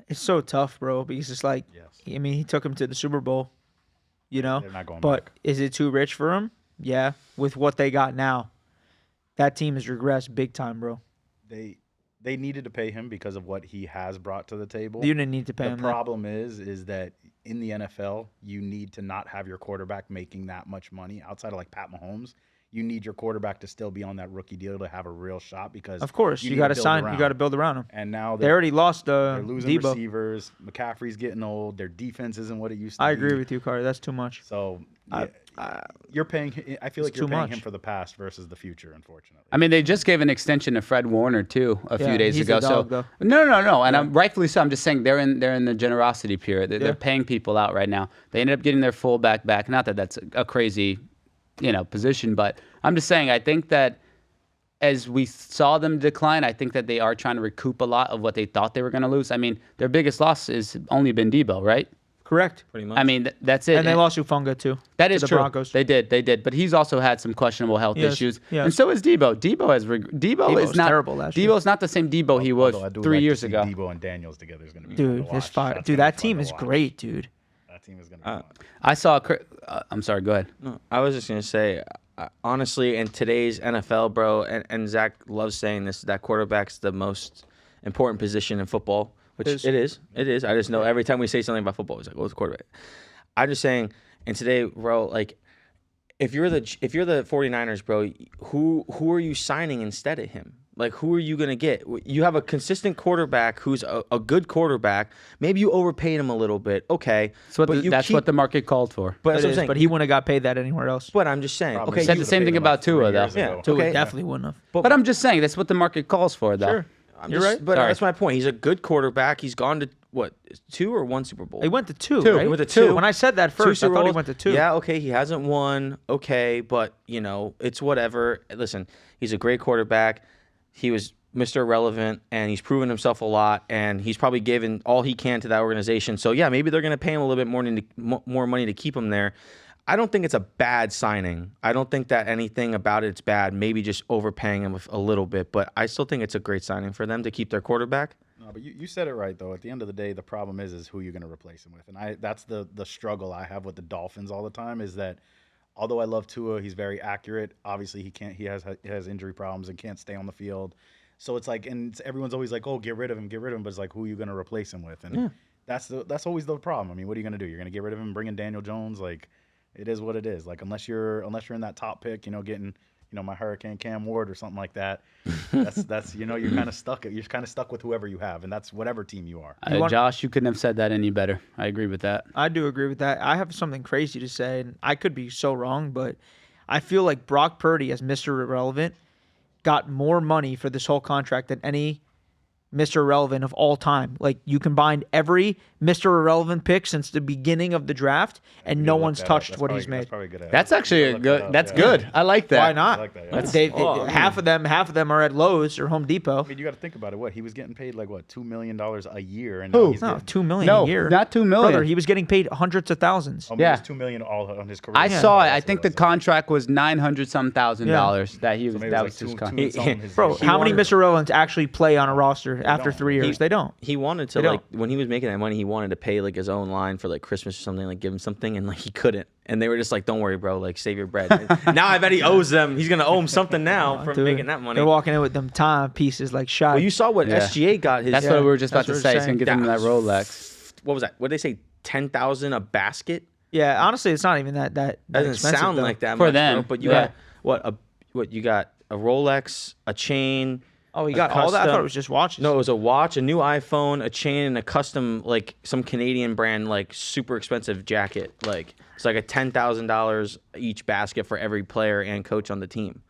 It's so tough, bro, because it's like, Yes. I mean, he took him to the Super Bowl, you know? They're not going But back. is it too rich for him? Yeah, with what they got now. That team has regressed big time, bro. They needed to pay him because of what he has brought to the table. You didn't need to pay The him that. problem is that in the NFL, you need to not have your quarterback making that much money outside of like Pat Mahomes. You need your quarterback to still be on that rookie deal to have a real shot because Of course, you need got to build sign. around. You got to build around him. And now They already lost they're losing Debo. receivers. McCaffrey's getting old. Their defense isn't what it used to I be. agree with you, Carter. That's too much. So you're paying. I feel like It's you're too paying much. him for the past versus the future. Unfortunately, I mean, they just gave an extension to Fred Warner too a Yeah, few days he's ago. a dog, though. No, and I'm rightfully so. I'm just saying they're in the generosity period. They're Yeah. paying people out right now. They ended up getting their fullback back. Not that that's a crazy, position, but I'm just saying I think that as we saw them decline, I think that they are trying to recoup a lot of what they thought they were going to lose. I mean, their biggest loss has only been Debo, right? Correct. pretty much. I mean, that's it. And they lost Ufunga too. That to is the true. Broncos. They did. But he's also had some questionable health Yes, issues, yes. and so is Debo. Debo was is not terrible last year. Debo's not the same Debo he was Although I do 3 like to years see ago. Debo and Daniels together is going to be Dude, fun to it's watch. fire. That's Dude, gonna that be fun team to is watch. great, dude. That team is going to be fun. I saw. I'm sorry. Go ahead. No, I was just gonna say, honestly, in today's NFL, bro, and Zach loves saying this, that quarterback's the most important position in football, which it is. I just know every time we say something about football, it's like, oh, it's quarterback. I'm just saying, and today, bro, like, if you're the 49ers, bro, who are you signing instead of him? Like, who are you going to get? You have a consistent quarterback who's a good quarterback. Maybe you overpaid him a little bit. Okay. That's what the market called for. But It that's what I'm is, saying. but he wouldn't have got paid that anywhere else. But I'm just saying. Probably Okay. Said you the same would've thing paid him about like 3 Tua, though. years ago. Yeah. So Okay. it definitely wouldn't have. But I'm just saying that's what the market calls for, though. Sure. You're right. But Sorry. that's my point. He's a good quarterback. He's gone to, what, 2 or 1 Super Bowl? He went to two, Two. right? He went to two. When I said that first, I Super thought he Bowls. went to 2. Yeah, okay, he hasn't won. Okay, but it's whatever. Listen, he's a great quarterback. He was Mr. Irrelevant, and he's proven himself a lot, and he's probably given all he can to that organization. So yeah, maybe they're going to pay him a little bit more money to keep him there. I don't think it's a bad signing. I don't think that anything about it's bad. Maybe just overpaying him a little bit, but I still think it's a great signing for them to keep their quarterback. No, but you said it right though. At the end of the day, the problem is who you're going to replace him with, and that's the struggle I have with the Dolphins all the time. Is that although I love Tua, he's very accurate. Obviously, he has injury problems and can't stay on the field. So it's like, and everyone's always like, oh, get rid of him. But it's like, who are you going to replace him with? And that's always the problem. I mean, what are you going to do? You're going to get rid of him, bring in Daniel Jones? Like, it is what it is. Like, unless you're in that top pick, getting my Hurricane Cam Ward or something like that. That's you're kind of stuck. You're kind of stuck with whoever you have, and that's whatever team you are. Josh, you couldn't have said that any better. I agree with that. I do agree with that. I have something crazy to say, and I could be so wrong, but I feel like Brock Purdy, as Mr. Irrelevant, got more money for this whole contract than any Mr. Irrelevant of all time. Like, you combined every Mr. Irrelevant pick since the beginning of the draft, and no one's touched what he's made. That's probably good. That's actually a good. That's good. I like that. Why not? I like that, yeah. Half of them are at Lowe's or Home Depot. I mean, you got to think about it. What he was getting paid like $2 million a year, and Who? now he's No, getting, $2 million No, a year. not $2 million. Brother, he was getting paid hundreds of thousands. maybe Yeah. it was $2 million all on his career. I saw it. I That's think what the it was. contract was $900,000 that he was. So maybe That it was like his two contract. and something his Bro, year. how many wanted- Mr. Irrelevants actually play on a roster after don't. 3 years? They don't. He wanted to, They like, don't. when he was making that money, he wanted to pay, like, his own line for, like, Christmas or something, like, give him something, and, like, he couldn't. And they were just like, don't worry, bro, like, save your bread. Now I bet he owes them. He's going to owe him something now from Dude, making that money. They're walking in with them time pieces like shot. Well, you saw what Yeah. SGA got his. That's what we were just about that's to what say. we're He's gonna saying. give him that Rolex. What was that? What did they say? 10,000 a basket? Yeah, honestly, it's not even that Doesn't expensive, sound though. like that For much, them, bro, but you yeah. got you got a Rolex, a chain, Oh, he got all that? I thought it was just watches. No, it was a watch, a new iPhone, a chain, and a custom, like, some Canadian brand, like, super expensive jacket. Like, it's like a $10,000 each basket for every player and coach on the team.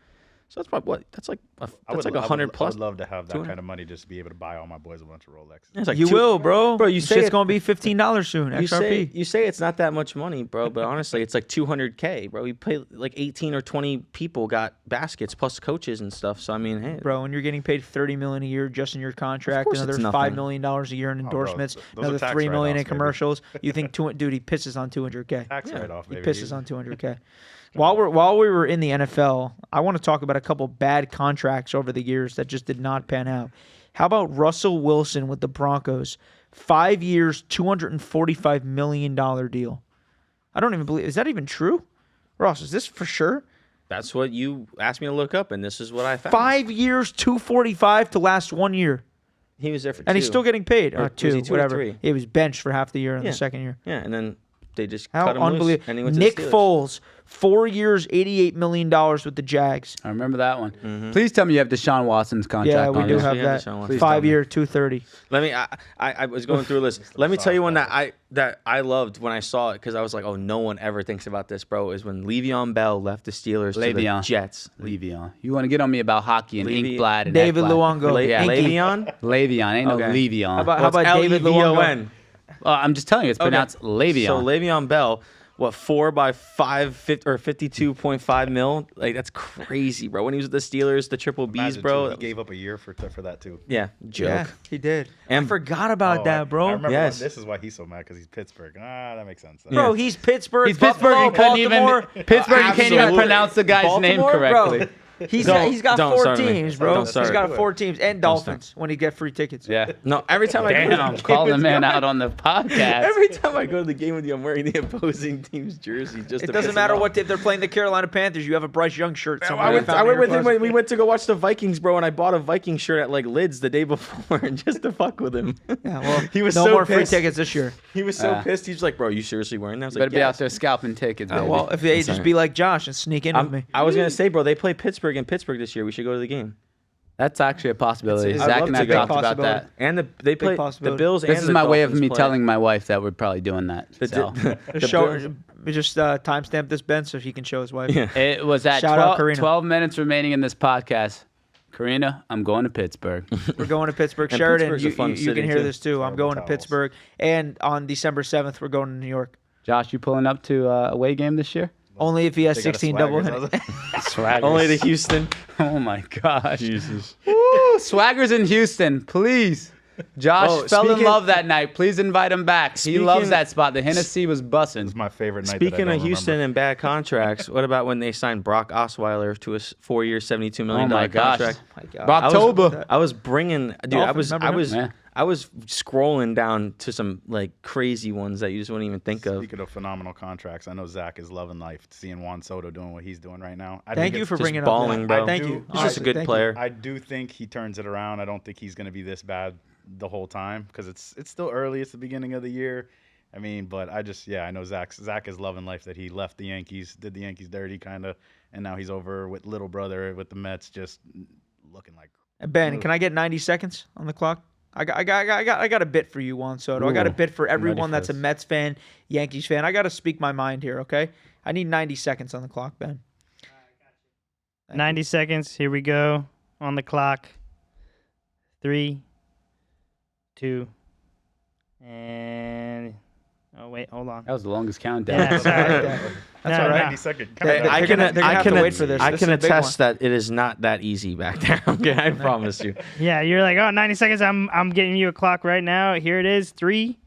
So that's probably what? That's like that's like 100 plus. I would love to have that kind of money just to be able to buy all my boys a bunch of Rolexes. It's like you will, bro. Bro, you say it's it- going to be $15 soon. XRP. You say it's not that much money, bro, but honestly, it's like $200K, bro. We play like 18 or 20 people got baskets plus coaches and stuff. So I mean, hey, Bro, and you're getting paid $30 million a year just in your contract, course another it's $5 nothing. million a year in endorsements, those are another tax $3 million in write-offs, baby. commercials. You think dude, he pisses on 200K. Tax write-off, He baby. pisses on 200K. While we were in the NFL, I want to talk about a couple bad contracts over the years that just did not pan out. How about Russell Wilson with the Broncos? 5 years, $245 million deal. I don't even believe. Is that even true? Ross, is this for sure? that's what you asked me to look up, and this is what I found. 5 years, 245 to last 1 year. He was there for And 2. he's still getting paid. Or was Two, he 2 or whatever. 3? He was benched for half the year in Yeah. the second year. Yeah, and then they just How cut him loose, unbelievable. and he went to Nick the Steelers. Foles, 4 years, $88 million with the Jags. I remember that one. Please tell me you have Deshaun Watson's contract Yeah, we on do this. have We that. Deshaun Watson. 5 year, 230. Let me. I was going through a list. Let me tell you one that I loved when I saw it because I was like, oh, no one ever thinks about this, bro. Is when Le'Veon Bell left the Steelers to the Le'Veon. Jets. Le'Veon. You want to get on me about hockey and Inkblad and David Ekblad. Luongo. Yeah. Inky. Le'Veon. Le'Veon. Ain't no Okay. Le'Veon. How about David Luongo? Le'Veon. I'm just telling you, it's pronounced Le'Veon. So Le'Veon Bell, what 4 by 5 or 52.5 mil? Like that's crazy, bro. When he was with the Steelers, the triple B's, Imagine, bro. too, he that was- gave up a year for that too. yeah, joke. Yeah, he did. And- I forgot about Oh, that, I bro. remember Yes. this is why he's so mad because he's Pittsburgh. That makes sense. Bro, he's Pittsburgh. He's Pittsburgh. Buffalo, He couldn't even Baltimore. Pittsburgh. He can't even Absolutely. pronounce the guy's name Baltimore, correctly. Bro. He's got Don't 4 start me. teams, bro. Don't He's start. got 4 teams and Dolphins when he get free tickets. Yeah. No, every time I go, Damn, calling the man out on the podcast. every time I go to the game with you, I'm wearing the opposing team's jersey. Just It to doesn't piss matter him what off. if they're playing the Carolina Panthers. You have a Bryce Young shirt somewhere. I you went, found I in went your with him closet. when we went to go watch the Vikings, bro, and I bought a Viking shirt at like Lids the day before just to fuck with him. Yeah, well, He was no so more free pissed. tickets this year. He was so pissed. He was like, "Bro, you seriously wearing that?" I was Better like, be out "Yes." there scalping tickets, baby. Well, if they That's just all be like Josh and sneak in with me. I was gonna say, bro, they play Pittsburgh in Pittsburgh this year. We should go to the game. That's actually a possibility. It's- I'd Zach love and to I go. talked about Possibility. that. And they play the possibility. Bills. This and is the my way of Dolphins me play. telling my wife that we're probably doing that. The- So. the Show, Bills- just timestamp this, Ben, so he can show his wife. Yeah. It was at Shout out 12, Karina. 12 minutes remaining in this podcast. Karina, I'm going to Pittsburgh. We're going to Pittsburgh. And Sheridan, Pittsburgh's a fun you city, can hear too. this too. I'm Terrible going to towels. Pittsburgh. And on December 7th, we're going to New York. Josh, you pulling up to a away game this year? Only if he has They got a 16 Swaggers, double I hit. was- Swaggers. Only to Houston. Oh my gosh. Jesus. Woo, Swaggers in Houston, please. Josh Oh, fell in speaking- love that night. Please invite him back. He loves Speaking- that spot. The Hennessy was bussing. It's my favorite night. Speaking that I of don't Houston remember. and bad contracts, what about when they signed Brock Osweiler to a 4-year, $72 Oh million my gosh. contract? My God. October. I was bringing, dude. Dolphins, remember him? Yeah. I was scrolling down to some like crazy ones that you just wouldn't even think of. Speaking of phenomenal contracts, I know Zach is loving life, seeing Juan Soto doing what he's doing right now. I Thank think you it's for just bringing balling, up bro. Thank I you. do- He's just a good Thank you. player. I do think he turns it around. I don't think he's going to be this bad the whole time because it's still early. It's the beginning of the year. I mean, but I know Zach is loving life that he left the Yankees, did the Yankees dirty kind of, and now he's over with little brother with the Mets, just looking like. Ben, can I get 90 seconds on the clock? I got a bit for you, Juan Soto. I got a Ooh, bit for everyone for that's a this. Mets fan, Yankees fan. I got to speak my mind here, okay? I need 90 seconds on the clock, Ben. 90 seconds. Here we go on the clock. 3, 2, and oh wait, hold on. That was the longest countdown. Yeah, sorry. That's No, all no. right. 90-second They're I gonna- can, they're gonna I have can, to wait for this. I This can is a big attest that it is not that easy back there. Okay, I promise you. Yeah, you're like, oh, 90 seconds. I'm getting you a clock right now. Here it is. 3,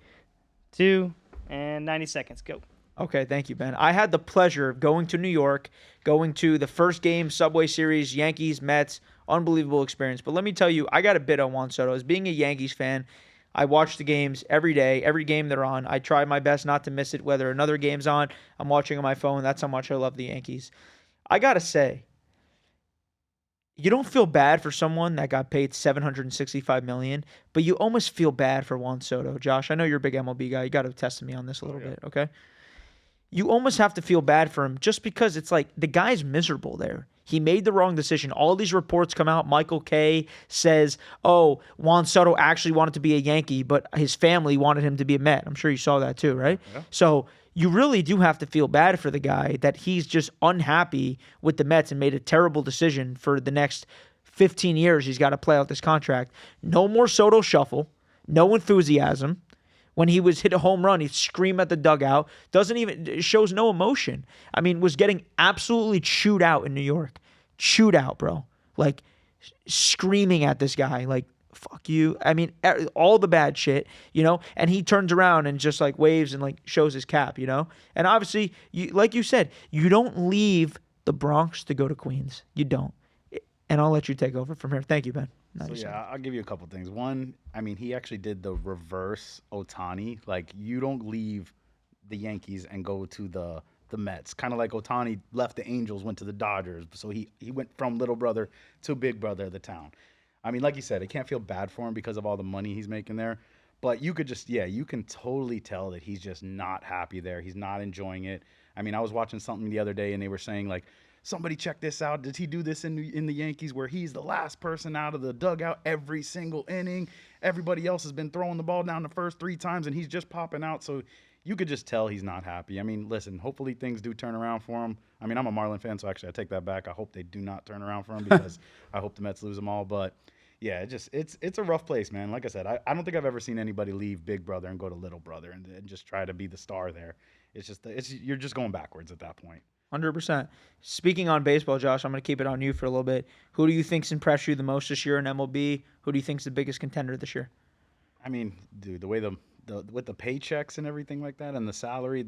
2, and 90 seconds. Go. Okay, thank you, Ben. I had the pleasure of going to New York, going to the first game, Subway Series, Yankees, Mets. Unbelievable experience. But let me tell you, I got a bit on Juan Soto. As being a Yankees fan, I watch the games every day, every game they're on. I try my best not to miss it, whether another game's on, I'm watching on my phone. That's how much I love the Yankees. I got to say, you don't feel bad for someone that got paid $765 million, but you almost feel bad for Juan Soto. Josh, I know you're a big MLB guy. You got to test me on this a little bit, okay? You almost have to feel bad for him just because it's like the guy's miserable there. He made the wrong decision. All these reports come out. Michael Kay says, oh, Juan Soto actually wanted to be a Yankee, but his family wanted him to be a Met. I'm sure you saw that too, right? Yeah. So you really do have to feel bad for the guy that he's just unhappy with the Mets and made a terrible decision for the next 15 years. He's got to play out this contract. No more Soto shuffle. No enthusiasm. When he was hit a home run, he'd scream at the dugout. Shows no emotion. I mean, was getting absolutely chewed out in New York. Chewed out, bro. Like, screaming at this guy. Like, fuck you. I mean, all the bad shit, and he turns around and just, like, waves and, like, shows his cap, And obviously, like you said, you don't leave the Bronx to go to Queens. You don't. And I'll let you take over from here. Thank you, Ben. So, yeah, I'll give you a couple things. One, I mean, he actually did the reverse Ohtani. Like, you don't leave the Yankees and go to the Mets. Kind of like Ohtani left the Angels, went to the Dodgers. So he went from little brother to big brother of the town. I mean, like you said, I can't feel bad for him because of all the money he's making there. But you could just, you can totally tell that he's just not happy there. He's not enjoying it. I mean, I was watching something the other day, and they were saying, like, somebody check this out. Did he do this in the Yankees where he's the last person out of the dugout every single inning? Everybody else has been throwing the ball down the first 3 times, and he's just popping out. So you could just tell he's not happy. I mean, listen, hopefully things do turn around for him. I mean, I'm a Marlin fan, so actually I take that back. I hope they do not turn around for him because I hope the Mets lose them all. But, yeah, it's a rough place, man. Like I said, I don't think I've ever seen anybody leave big brother and go to little brother and just try to be the star there. You're just going backwards at that point. 100%. Speaking on baseball, Josh, I'm going to keep it on you for a little bit. Who do you think's impressed you the most this year in MLB? Who do you think's the biggest contender this year? I mean, dude, the way with the paychecks and everything like that and the salary,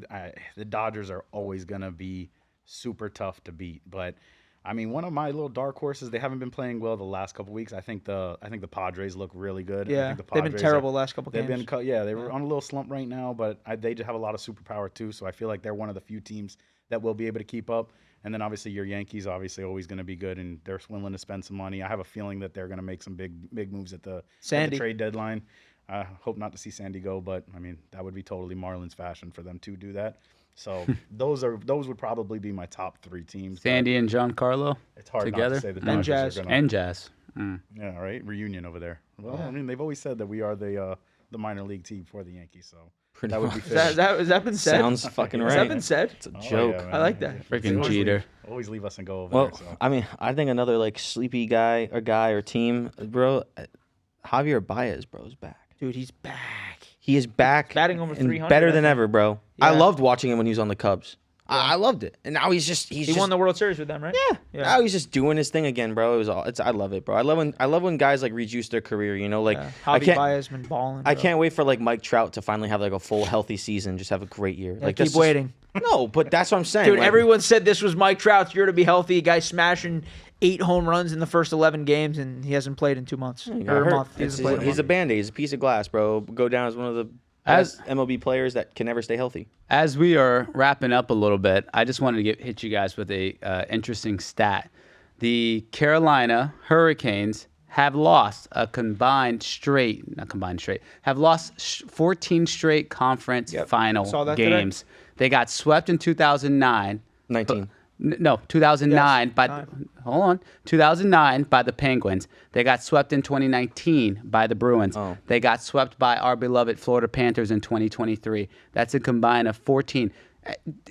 the Dodgers are always going to be super tough to beat. But I mean, one of my little dark horses, they haven't been playing well the last couple of weeks. I think the Padres look really good. Yeah, I think they've been terrible the last couple games. They were on a little slump right now, but they just have a lot of superpower too. So I feel like they're one of the few teams that will be able to keep up. And then obviously your Yankees obviously always going to be good, and they're willing to spend some money. I have a feeling that they're going to make some big moves at the trade deadline. I hope not to see Sandy go, but I mean that would be totally Marlins fashion for them to do that. So those would probably be my top 3 teams. Sandy and Giancarlo. It's hard together. Not to say the Dodgers and Jazz. Yeah, right. Reunion over there. Well, I mean they've always said that we are the minor league team for the Yankees, so. That would be has that been said? Sounds fucking right. Has that been said? It's a joke. Yeah, I like that. Freaking Jeter. Always leave us and go over well, there. So. I mean, I think another like sleepy guy or team, bro. Javier Baez, bro, is back. Dude, he's back. He is back. Batting over 300. Better than ever, bro. Yeah. I loved watching him when he was on the Cubs. I loved it, and now he won the World Series with them, right? Yeah. Now he's just doing his thing again, bro. I love it, bro. I love when guys like rejuice their career. Like Javi Baez been balling. Bro. I can't wait for like Mike Trout to finally have like a full healthy season, just have a great year. Yeah, keep waiting. No, but that's what I'm saying. Dude, everyone said this was Mike Trout's year to be healthy. Guy smashing 8 home runs in the first 11 games, and he hasn't played in 2 months or a month. He's a Band-Aid. He's a piece of glass, bro. Go down as one of the best MLB players that can never stay healthy. As we are wrapping up a little bit, I just wanted to hit you guys with a interesting stat. The Carolina Hurricanes have lost have lost 14 straight conference final games. Today. They got swept in 2009. 2009 yes, 2009 by the Penguins. They got swept in 2019 by the Bruins. Oh. They got swept by our beloved Florida Panthers in 2023. That's a combine of 14.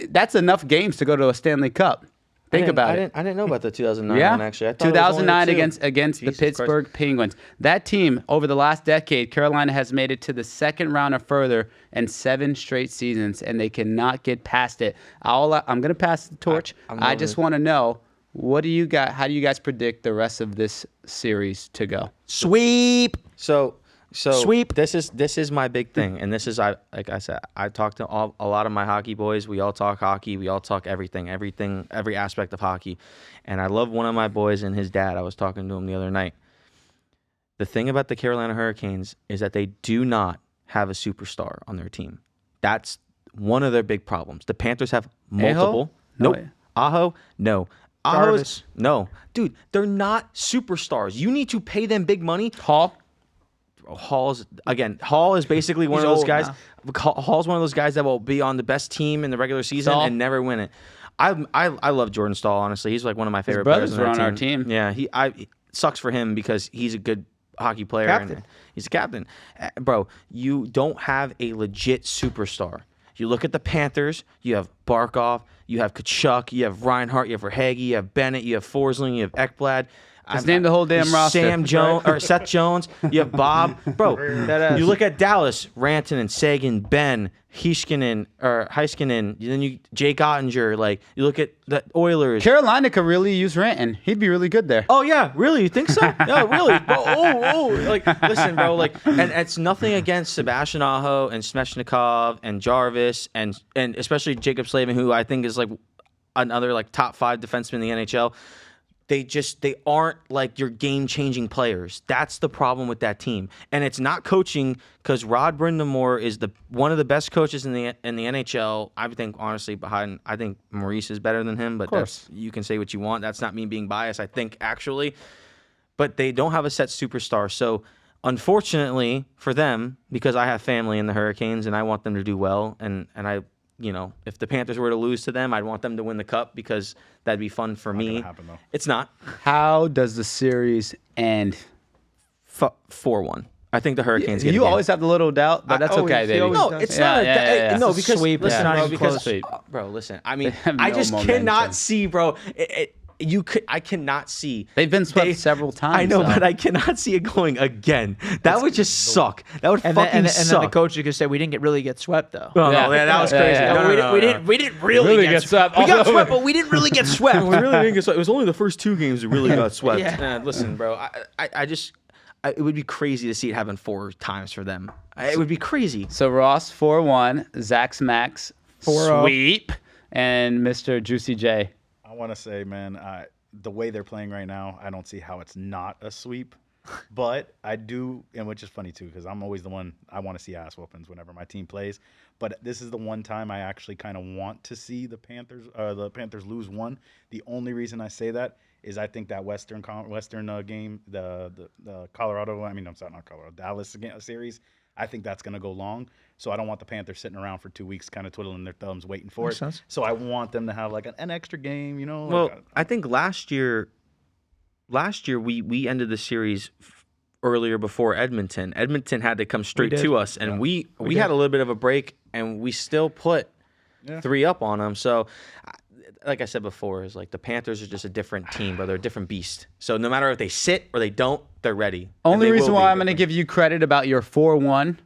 That's enough games to go to a Stanley Cup. Think about it. I didn't know about the 2009 one, actually. I thought 2009 it was against the Pittsburgh Penguins. That team, over the last decade, Carolina has made it to the second round or further in 7 straight seasons, and they cannot get past it. I'm going to pass the torch. I just want to know, how do you guys predict the rest of this series to go? Sweep. So Sweep. This is my big thing, and this is like I said, I talk to a lot of my hockey boys. We all talk hockey. We all talk everything, every aspect of hockey. And I love one of my boys and his dad. I was talking to him the other night. The thing about the Carolina Hurricanes is that they do not have a superstar on their team. That's one of their big problems. The Panthers have multiple. Nope. Aho? No. Jarvis? No. Dude, they're not superstars. You need to pay them big money. Hall is basically one of those guys. Hall's one of those guys that will be on the best team in the regular season and never win it. I love Jordan Stahl. Honestly, he's like one of my favorite brothers players were on on our team. Yeah, it sucks for him because he's a good hockey player. Captain. And he's a captain. Bro, you don't have a legit superstar. You look at the Panthers, you have Barkov, you have Kachuk, you have Reinhart, you have Verhaeghe, you have Bennett, you have Forsling, you have Ekblad. Just name the whole damn roster. Sam Jones or Seth Jones. You have Bob. Bro, you look at Dallas, Rantanen, Sagan, Ben, Heiskanen, then you Jake Ottinger. Like you look at the Oilers. Carolina could really use Ranton. He'd be really good there. Oh yeah, really? You think so? Yeah, really? Bro, like listen, bro. Like, and it's nothing against Sebastian Aho and Smechnikov and Jarvis and especially Jacob Slavin, who I think is like another like top 5 defenseman in the NHL. They aren't like your game-changing players. That's the problem with that team, and it's not coaching because Rod Brindamore is one of the best coaches in the NHL. I think honestly, I think Maurice is better than him, but you can say what you want. That's not me being biased. I think actually, but they don't have a set superstar. So unfortunately for them, because I have family in the Hurricanes and I want them to do well, and I. If the Panthers were to lose to them, I'd want them to win the cup because that'd be fun for me. Happen, though. It's not. How does the series end? 4-1 I think the Hurricanes get a You game. always have the little doubt, but that's okay, baby. No, it's not. No, It's a because sweep. listen, It's not bro, even because close. bro, listen. I mean, have I no just momentum. cannot see, bro. I cannot see. They've been swept several times. I know, though. but I cannot see it going again. That would just suck. That would And fucking then suck. the coach could say we didn't really get swept though. Oh, Yeah. no, that was Yeah, crazy. yeah. No, we didn't really get swept. We got Although- swept, but we didn't really get swept. We really didn't get swept. It was only the first 2 games we really got swept. Yeah. Listen, bro, it would be crazy to see it happen 4 times for them. It would be crazy. So Ross 4-1, Zach Smackz 4-0. sweep, and Mr. Juicy J. I want to say, man, the way they're playing right now, I don't see how it's not a sweep. But I do, and which is funny too, because I'm always the one I want to see ass whoopings whenever my team plays. But this is the one time I actually kind of want to see the Panthers lose one. The only reason I say that is I think that Western game, the Colorado, I'm sorry, not Colorado, Dallas series, I think that's going to go long. So I don't want the Panthers sitting around for 2 weeks kind of twiddling their thumbs waiting for Makes it. sense. So I want them to have like an extra game, Well, I think last year we ended the series earlier before Edmonton. Edmonton had to come straight did. to us, and we did. had a little bit of a break, and we still put 3 up on them. So, like I said before, is like the Panthers are just a different team, but they're a different beast. So no matter if they sit or they don't, they're ready. And Only they reason will why be. I'm going to give you credit about your 4-1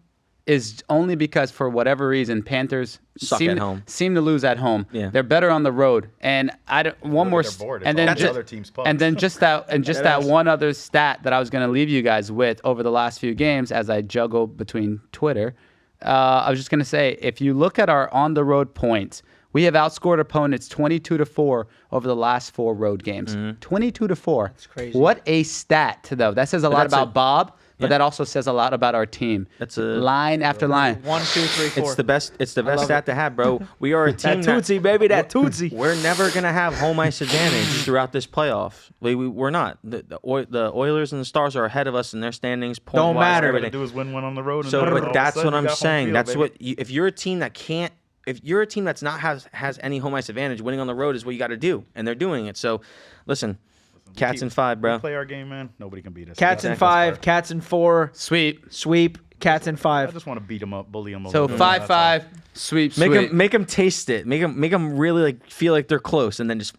is only because for whatever reason Panthers Suck at home. seem to lose at home. Yeah. They're better on the road. And I don't one more they're bored. and It's then all the just other team's pucks. and then just that one other stat that I was going to leave you guys with over the last few games as I juggle between Twitter. I was just going to say if you look at our on the road points, we have outscored opponents 22-4 over the last 4 road games. 22-4. That's crazy. What a stat, though. That says a lot that's about Bob, but yeah. that also says a lot about our team. That's a- line after line. 1, 2, 3, 4. It's the best. It's the best stat to have, bro. We are a team. That Tootsie, baby, that Tootsie. We're never gonna have home ice advantage throughout this playoff. We're not. The Oilers and the Stars are ahead of us in their standings. Point Don't wise, matter. All you everything. gotta do is win one on the road. And So, then all of but a that's sudden what you I'm got home saying. field, That's baby. what if you're a team that can't. If you're a team that's not has any home ice advantage, winning on the road is what you got to do, and they're doing it. So, listen, Cats in 5, We bro. play our game, man. Nobody can beat us. Cats in That's the best 5, part. Cats in 4, Sweep. sweep, Cats in I 5. just want to beat them up, bully them. So 5-5, sweep, sweep. Make them taste it. Make them really like feel like they're close, and then just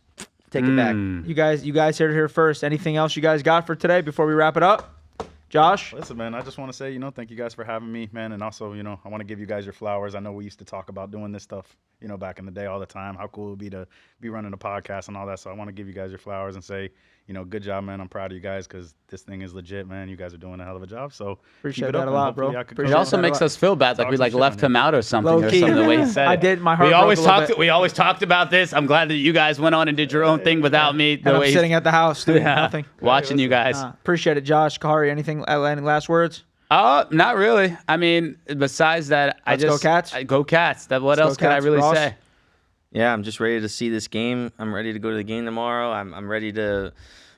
take it back. You guys heard it here first. Anything else you guys got for today before we wrap it up? Josh? Listen, man, I just want to say, thank you guys for having me, man. And also, I want to give you guys your flowers. I know we used to talk about doing this stuff, back in the day all the time, how cool it would be to be running a podcast and all that. So I want to give you guys your flowers and say, good job, man. I'm proud of you guys because this thing is legit, man. You guys are doing a hell of a job. So Appreciate keep it up, that a and lot, bro. hopefully I could Appreciate It come also that a makes lot. us feel bad, like Talk we some like shit left on him out or something, or Low-key. something. The way he said I it. did. My heart We broke always a little talked. bit. We always talked about this. I'm glad that you guys went on and did your own thing without me. The And I'm way sitting at the house doing nothing. watching you guys. Appreciate it, Josh. Kahari, anything? Any last words? Not really. I mean, besides that, Let's go Cats? Go Cats. What Let's else go can I Cats. really Ross? say? Yeah, I'm just ready to see this game. I'm ready to go to the game tomorrow. I'm ready to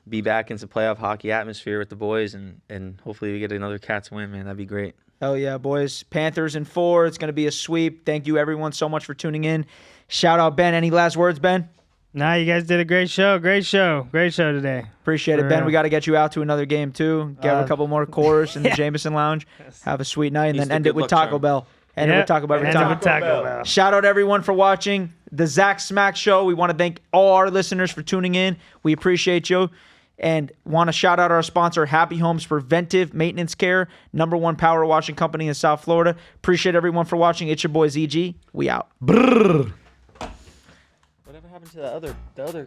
be back into playoff hockey atmosphere with the boys, and hopefully we get another Cats win, man. That'd be great. Hell yeah, boys. Panthers in 4. It's going to be a sweep. Thank you, everyone, so much for tuning in. Shout out, Ben. Any last words, Ben? Nah, you guys did a great show. Great show today. Appreciate it, For Ben. real. We got to get you out to another game too. Get a couple more cores in the Jameson Lounge. Have a sweet night, and He's then the end it good with luck Taco charm. Bell. End it with Taco Bell every And time. with Taco Bell. Shout out everyone for watching the Zach Smackz Show. We want to thank all our listeners for tuning in. We appreciate you. And want to shout out our sponsor, Happy Homes Preventive Maintenance Care, #1 power washing company in South Florida. Appreciate everyone for watching. It's your boy ZG. We out. Whatever happened to the other